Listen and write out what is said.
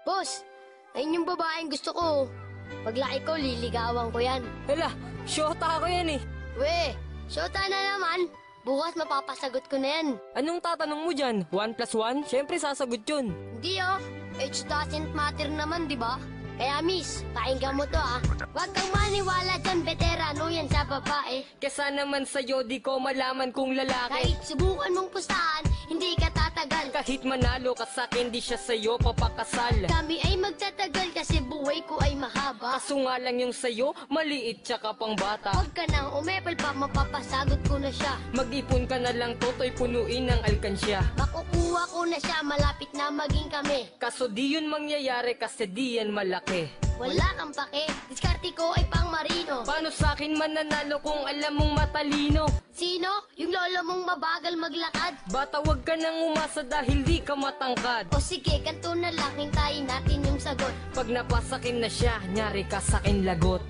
Boss, ayun yung babaeng gusto ko. Paglaki ko, liligawan ko yan. Hala, syota ako yan eh. We, syota na naman. Bukas mapapasagot ko na yan. Anong tatanong mo dyan? 1 plus 1? Siyempre sasagot yun. Hindi oh, age doesn't matter naman, di ba? Kaya miss, pakinggan mo to ah. Huwag kang maniwala dyan, veterano yan sa babae. Kesa naman sa'yo, di ko malaman kung lalaki. Kahit subukan mong pustahan, hindi ka tatagal. Kahit manalo ka sa'kin, di siya sa'yo papakasal. Kami ay magtatagal kasi buhay ko ay mahaba. Kaso nga lang yung sa'yo, maliit tsaka pang bata. Huwag ka nang umepal pa, mapapasagot ko na siya. Mag-ipon ka na lang, toto'y punuin ng alkansya. Makukuha ko na siya, malapit na maging kami. Kaso di yun mangyayari kasi di yan malaki. Wala kang pake, diskarte ko ay pang marino. Paano sa'kin mananalo kung alam mong matalino? Sino? Yung lolo mong mabagal maglakad? Bata, wag ka nang umasa dahil di ka matangkad. O sige, ganito na lang, hintayin natin yung sagot. Pag napasakin na siya, nyari ka sa'kin lagot.